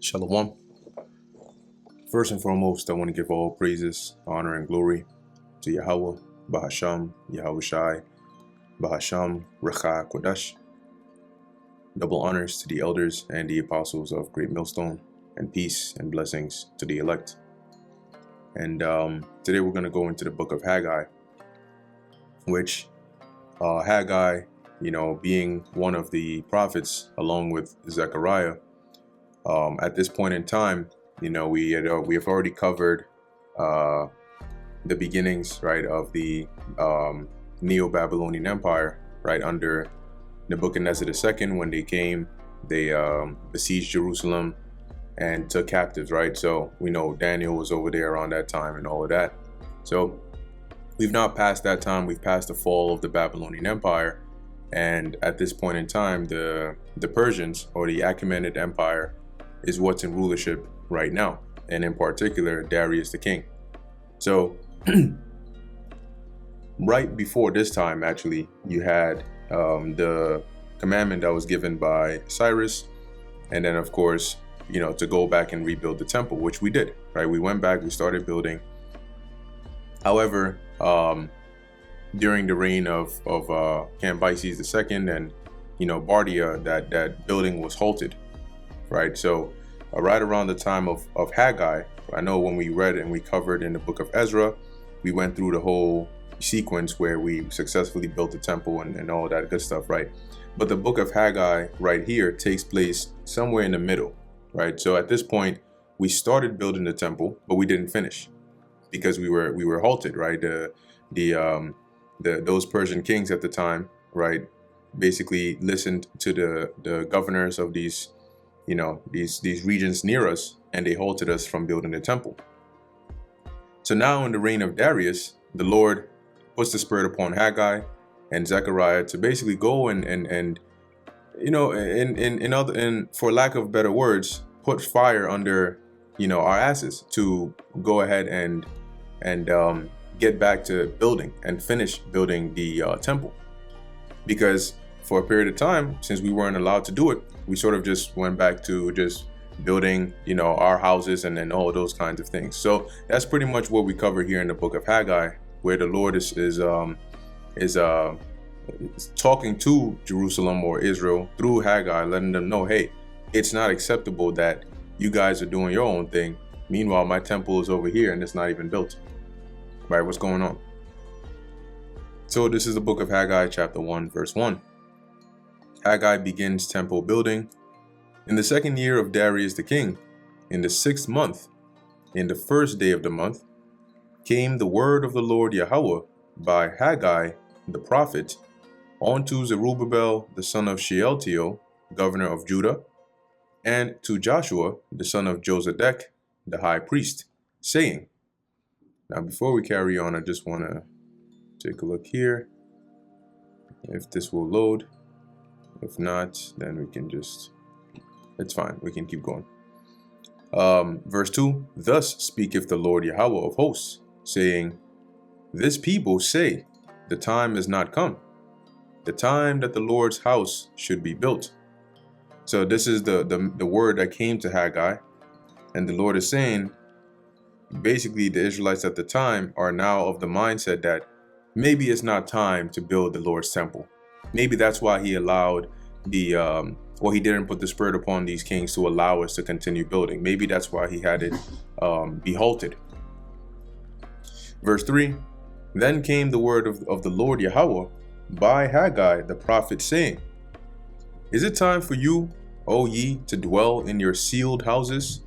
Shalom. First and foremost, I want to give all praises, honor, and glory to Yahweh, Bahasham, Yahweh Shai, Bahasham, Recha Kodesh. Double honors to the elders and the apostles of Great Millstone, and peace and blessings to the elect. And today we're going to go into the book of Haggai, which Haggai, being one of the prophets along with Zechariah, at this point in time, we have already covered the beginnings, right, of the Neo-Babylonian Empire, right, under Nebuchadnezzar II. When they came, they besieged Jerusalem and took captives, right? So we know Daniel was over there around that time and all of that. So we've not passed that time. We've passed the fall of the Babylonian Empire, and at this point in time, the Persians, or the Achaemenid Empire, is what's in rulership right now, and in particular Darius the king. So right before this time, actually, you had the commandment that was given by Cyrus, and then of course, to go back and rebuild the temple, which we did, right? We went back, we started building. However, during the reign of Cambyses II and Bardia, that building was halted, right? So right around the time of Haggai, I know when we read and we covered in the book of Ezra, we went through the whole sequence where we successfully built the temple and all that good stuff, right? But the book of Haggai right here takes place somewhere in the middle, right? So at this point, we started building the temple, but we didn't finish because we were halted, right? Those Persian kings at the time, right, basically listened to the governors of these regions near us, and they halted us from building the temple. So now in the reign of Darius, the Lord puts the spirit upon Haggai and Zechariah to basically go and for lack of better words, put fire under our asses to go ahead and get back to building and finish building the temple. Because for a period of time, since we weren't allowed to do it, we sort of just went back to just building, our houses and then all those kinds of things. So that's pretty much what we cover here in the book of Haggai, where the Lord is talking to Jerusalem or Israel through Haggai, letting them know, hey, it's not acceptable that you guys are doing your own thing. Meanwhile, my temple is over here and it's not even built. Right? What's going on? So this is the book of Haggai, chapter 1, verse 1. Haggai begins temple building. In the second year of Darius the king, in the 6th month, in the first day of the month, came the word of the Lord Yahweh by Haggai the prophet unto Zerubbabel the son of Shealtiel, governor of Judah, and to Joshua the son of Josedek, the high priest, saying. Now before we carry on, I just want to take a look here, if this will load. If not, then we can just, it's fine, we can keep going. Verse 2, Thus speaketh the Lord Yahweh of hosts, saying, This people say, the time is not come, the time that the Lord's house should be built. So this is the word that came to Haggai, and the Lord is saying, basically the Israelites at the time are now of the mindset that maybe it's not time to build the Lord's temple. Maybe that's why he allowed he didn't put the spirit upon these kings to allow us to continue building. Maybe that's why he had it be halted. Verse 3, Then came the word of the Lord Yahweh by Haggai the prophet, saying, Is it time for you, O ye, to dwell in your sealed houses,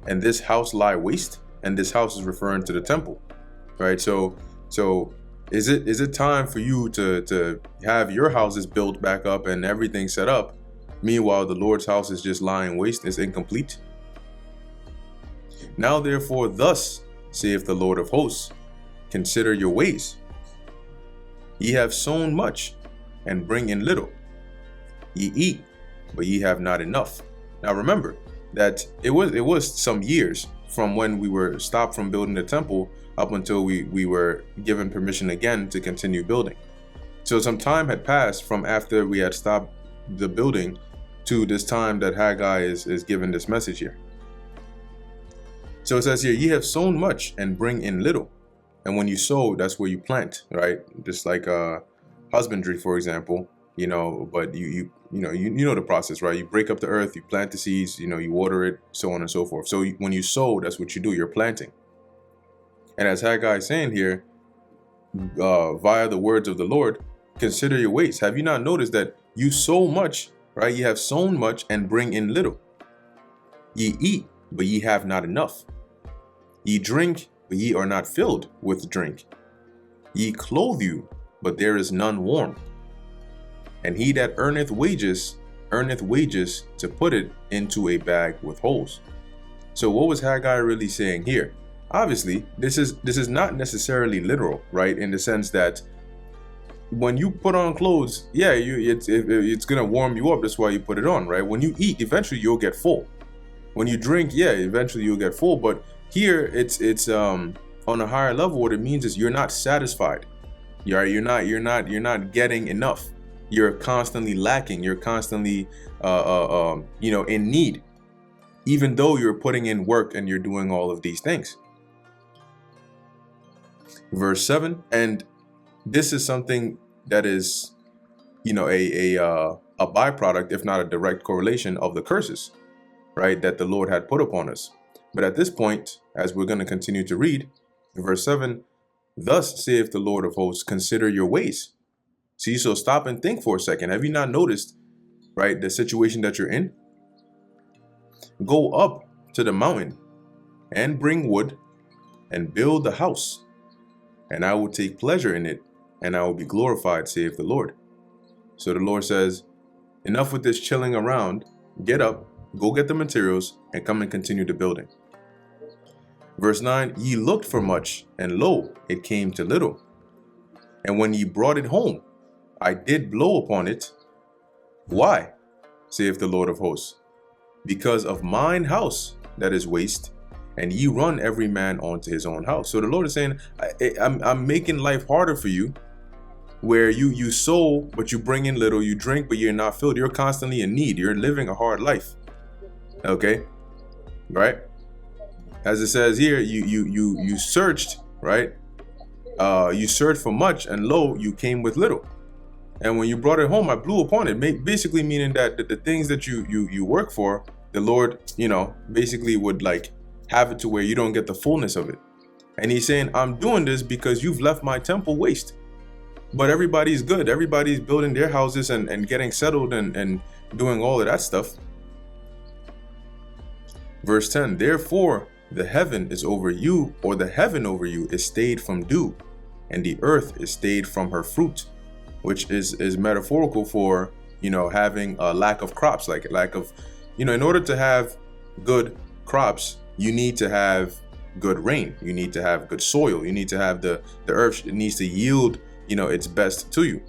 and this house lie waste? And this house is referring to the temple, right? So is it time for you to have your houses built back up and everything set up? Meanwhile, the Lord's house is just lying waste, is incomplete. Now therefore, thus saith the Lord of hosts, consider your ways. Ye have sown much, and bring in little. Ye eat, but ye have not enough. Now remember that it was some years from when we were stopped from building the temple up until we were given permission again to continue building. So some time had passed from after we had stopped the building to this time that Haggai is giving this message here. So it says here, ye have sown much and bring in little. And when you sow, that's where you plant, right? Just like husbandry, for example, but you know the process, right? You break up the earth, you plant the seeds, you water it, so on and so forth. So when you sow, that's what you do, you're planting. And as Haggai is saying here, via the words of the Lord, consider your ways. Have you not noticed that you sow much, right? You have sown much and bring in little. Ye eat, but ye have not enough. Ye drink, but ye are not filled with drink. Ye clothe you, but there is none warm. And he that earneth wages to put it into a bag with holes. So what was Haggai really saying here? Obviously, this is not necessarily literal, right? In the sense that when you put on clothes, yeah, it's gonna warm you up. That's why you put it on, right? When you eat, eventually you'll get full. When you drink, yeah, eventually you'll get full. But here, it's on a higher level. What it means is you're not satisfied. You're not getting enough. You're constantly lacking. You're constantly, in need, even though you're putting in work and you're doing all of these things. Verse 7, and this is something that is, a byproduct, if not a direct correlation of the curses, right, that the Lord had put upon us. But at this point, as we're going to continue to read, verse 7, thus saith the Lord of hosts, consider your ways. See, so stop and think for a second. Have you not noticed, right, the situation that you're in? Go up to the mountain and bring wood and build the house, and I will take pleasure in it, and I will be glorified, saith the Lord. So the Lord says, enough with this chilling around. Get up, go get the materials, and come and continue the building. Verse 9, ye looked for much, and lo, it came to little. And when ye brought it home, I did blow upon it. Why, saith the Lord of hosts? Because of mine house that is waste, and ye run every man onto his own house. So the Lord is saying, I'm making life harder for you, where you sow, but you bring in little, you drink, but you're not filled. You're constantly in need. You're living a hard life. Okay, right? As it says here, you searched, right? You searched for much, and lo, you came with little. And when you brought it home, I blew upon it. Basically meaning that the things that you work for, the Lord, basically would have it to where you don't get the fullness of it. And he's saying, I'm doing this because you've left my temple waste. But everybody's good. Everybody's building their houses and getting settled and doing all of that stuff. Verse 10, therefore the heaven is over you, or the heaven over you is stayed from dew, and the earth is stayed from her fruit, which is metaphorical for, having a lack of crops, like lack of, in order to have good crops, you need to have good rain. You need to have good soil. You need to have the earth, it needs to yield, its best to you.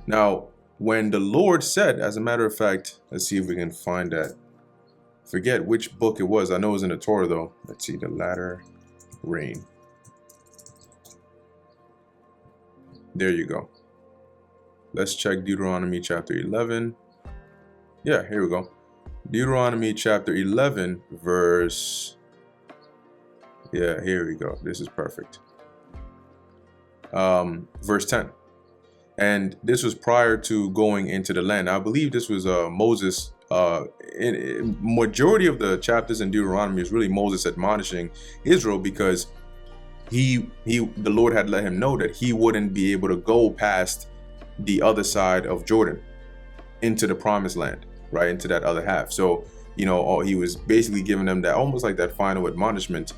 Now, when the Lord said, as a matter of fact, let's see if we can find that. Forget which book it was. I know it was in the Torah though. Let's see, the latter rain. There you go. Let's check Deuteronomy chapter 11. Yeah, here we go. Deuteronomy chapter 11, verse. Yeah, here we go. This is perfect. Verse 10. And this was prior to going into the land. I believe this was Moses. In majority of the chapters in Deuteronomy is really Moses admonishing Israel, because the Lord had let him know that he wouldn't be able to go past the other side of Jordan into the promised land, right, into that other half. So he was basically giving them that, almost like that final admonishment,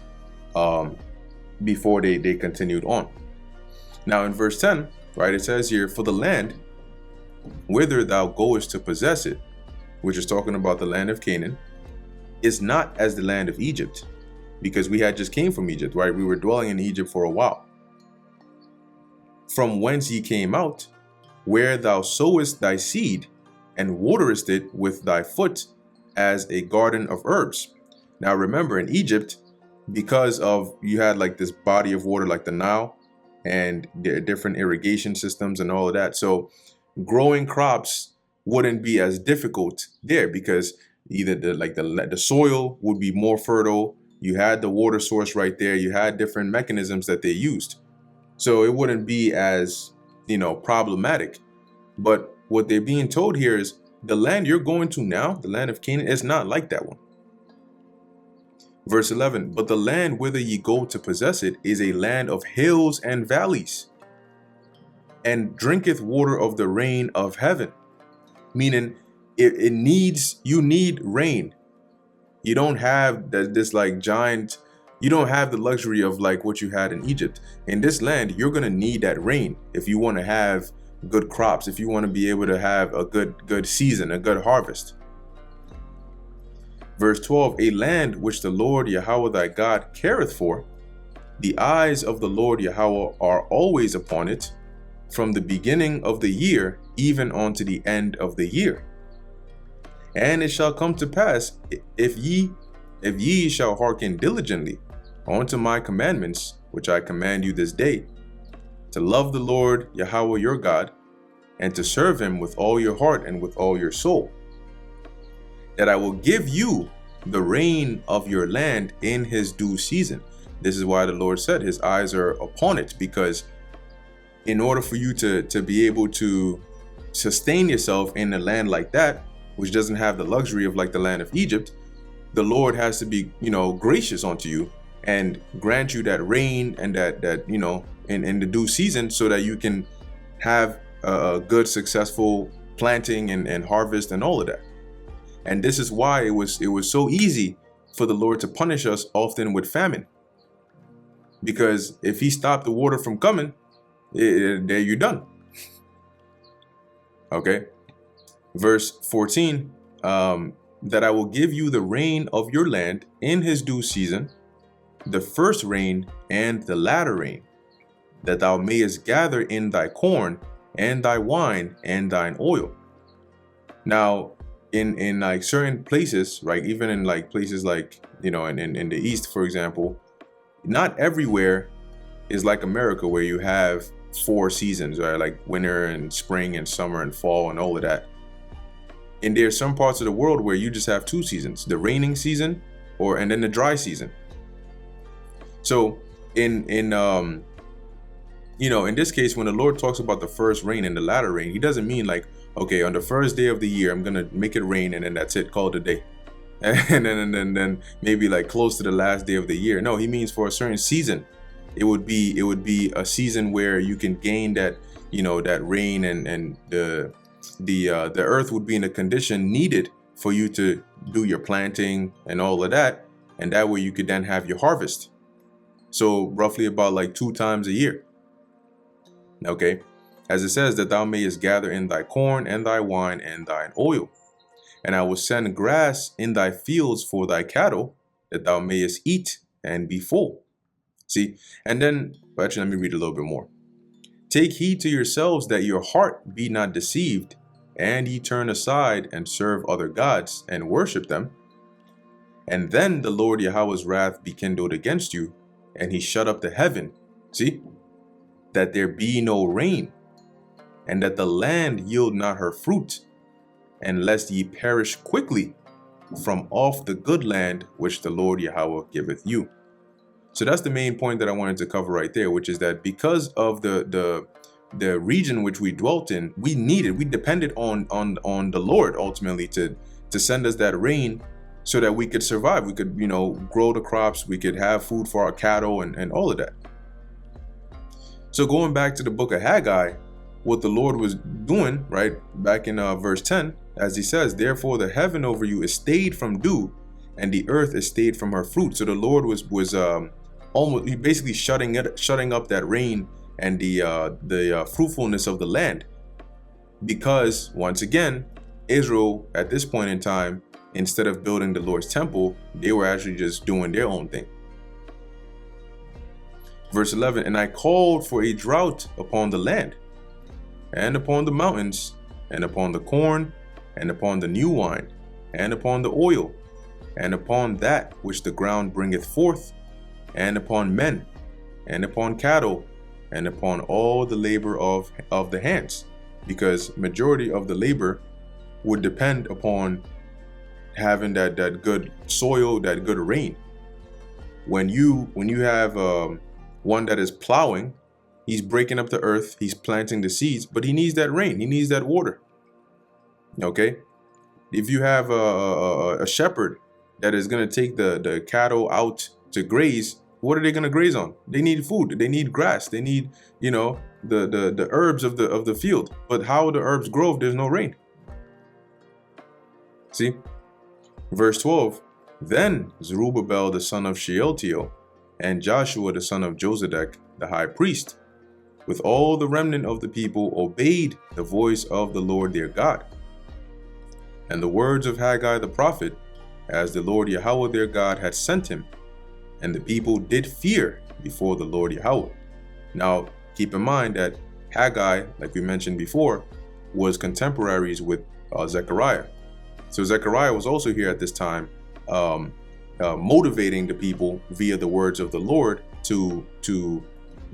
before they continued on. Now in verse 10, right, it says here, for the land whither thou goest to possess it, which is talking about the land of Canaan, is not as the land of Egypt, because we had just came from Egypt, right? We were dwelling in Egypt for a while. From whence ye came out, where thou sowest thy seed, and waterest it with thy foot, as a garden of herbs. Now remember, in Egypt, because of you had this body of water like the Nile, and there are different irrigation systems and all of that. So growing crops, wouldn't be as difficult there, because either the soil would be more fertile. You had the water source right there. You had different mechanisms that they used. So it wouldn't be as, problematic. But what they're being told here is the land you're going to now, the land of Canaan, is not like that one. Verse 11, but the land whither ye go to possess it is a land of hills and valleys, and drinketh water of the rain of heaven. Meaning you need rain. You don't have this like giant, you don't have the luxury of like what you had in Egypt. In this land, you're going to need that rain if you want to have good crops, if you want to be able to have a good season, a good harvest. Verse 12, a land which the Lord Yahweh thy God careth for, the eyes of the Lord Yahweh are always upon it, from the beginning of the year even unto the end of the year. And it shall come to pass, if ye shall hearken diligently unto my commandments, which I command you this day, to love the Lord Yahweh your God, and to serve him with all your heart and with all your soul, that I will give you the rain of your land in his due season. This is why the Lord said his eyes are upon it, because in order for you to be able to sustain yourself in a land like that, which doesn't have the luxury of like the land of Egypt, the Lord has to be, gracious unto you and grant you that rain and that in the due season, so that you can have a good, successful planting and harvest and all of that. And this is why it was so easy for the Lord to punish us often with famine. Because if he stopped the water from coming, there you're done. Okay. Verse 14, that I will give you the rain of your land in his due season, the first rain and the latter rain, that thou mayest gather in thy corn and thy wine and thine oil. Now, in like certain places, right, even in like places like, in the East, for example, not everywhere is like America, where you have 4 seasons, right? Like winter and spring and summer and fall and all of that. And there's some parts of the world where you just have 2 seasons, the raining season and then the dry season. So in this case, when the Lord talks about the first rain and the latter rain, he doesn't mean like, okay, on the first day of the year, I'm going to make it rain and then that's it, call it a day. And then maybe like close to the last day of the year. No, he means for a certain season. It would be a season where you can gain that, that rain and the earth would be in a condition needed for you to do your planting and all of that. And that way you could then have your harvest. So roughly about like 2 times a year. Okay. As it says, that thou mayest gather in thy corn and thy wine and thine oil. And I will send grass in thy fields for thy cattle, that thou mayest eat and be full. See, and then, actually, let me read a little bit more. Take heed to yourselves that your heart be not deceived, and ye turn aside and serve other gods and worship them. And then the Lord Yahweh's wrath be kindled against you, and he shut up the heaven. See, that there be no rain, and that the land yield not her fruit, and lest ye perish quickly from off the good land which the Lord Yahweh giveth you. So that's the main point that I wanted to cover right there, which is that because of the region which we dwelt in, we depended on the Lord ultimately to send us that rain so that we could survive. We could, grow the crops, we could have food for our cattle and all of that. So going back to the book of Haggai, what the Lord was doing, right, back in verse 10, as he says, therefore the heaven over you is stayed from dew, and the earth is stayed from her fruit. So the Lord was almost basically shutting up that rain and the fruitfulness of the land, because once again, Israel at this point in time, instead of building the Lord's temple, they were actually just doing their own thing. Verse 11, and I called for a drought upon the land, and upon the mountains, and upon the corn, and upon the new wine, and upon the oil, and upon that which the ground bringeth forth, and upon men, and upon cattle, and upon all the labor of the hands, because majority of the labor would depend upon having that good soil, that good rain. When you have one that is plowing, he's breaking up the earth, he's planting the seeds, but he needs that rain, he needs that water. Okay, if you have a shepherd that is going to take the cattle out to graze, what are they going to graze on? They need food, they need grass, they need, you know, the herbs of the field. But how the herbs grow if there's no rain? See, verse 12. Then Zerubbabel the son of Shealtiel and Joshua the son of Josedek the high priest, with all the remnant of the people, obeyed the voice of the Lord their God, and the words of Haggai the prophet, as the Lord Yahweh their God had sent him. And the people did fear before the Lord Yahweh. Now, keep in mind that Haggai, like we mentioned before, was contemporaries with Zechariah. So Zechariah was also here at this time, motivating the people via the words of the Lord to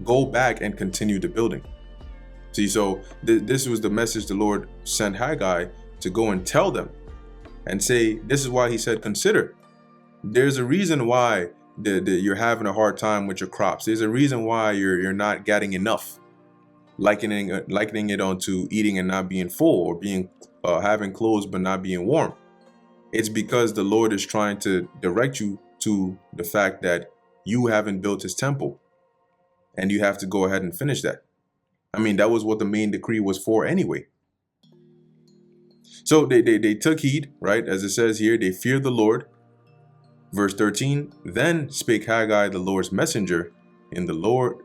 go back and continue the building. See, so this was the message the Lord sent Haggai to go and tell them and say, this is why he said, consider. There's a reason why you're having a hard time with your crops. There's a reason why you're not getting enough. Likening it onto eating and not being full, or being having clothes but not being warm. It's because the Lord is trying to direct you to the fact that you haven't built his temple, and you have to go ahead and finish that. I mean, that was what the main decree was for anyway. So they took heed, right? As it says here, they feared the Lord. Verse 13, then spake Haggai the Lord's messenger in the Lord,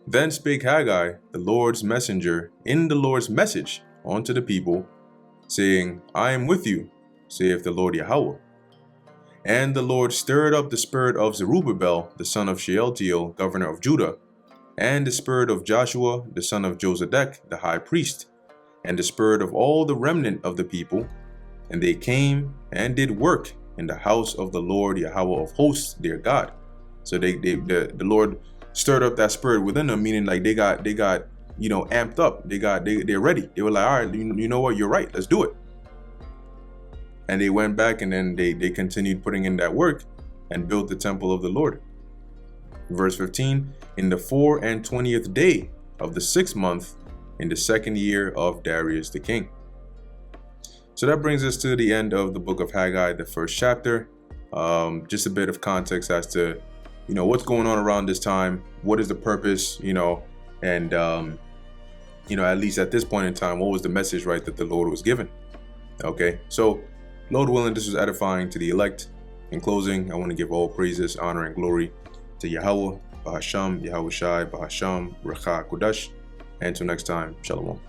Then spake Haggai the Lord's messenger in the Lord's message unto the people, saying, I am with you, saith the Lord Yahweh. And the Lord stirred up the spirit of Zerubbabel the son of Shealtiel, governor of Judah, and the spirit of Joshua the son of Josedek the high priest, and the spirit of all the remnant of the people, and they came and did work in the house of the Lord Yahweh of hosts their God. So the Lord stirred up that spirit within them, meaning like they got you know, amped up. They're ready. They were like, all right, you know what, you're right, let's do it. And they went back, and then they continued putting in that work and built the temple of the Lord. Verse 15, in the 24th day of the 6th month, in the 2nd year of Darius the king. So that brings us to the end of the book of Haggai, the 1st chapter. Just a bit of context as to, you know, what's going on around this time, what is the purpose, you know, and you know, at least at this point in time, what was the message, right, that the Lord was given? Okay, so Lord willing, this was edifying to the elect. In closing, I want to give all praises, honor, and glory to Yahweh, Bahasham, Yahweh Shai, Bahasham, Recha Kodesh. And until next time, Shalom.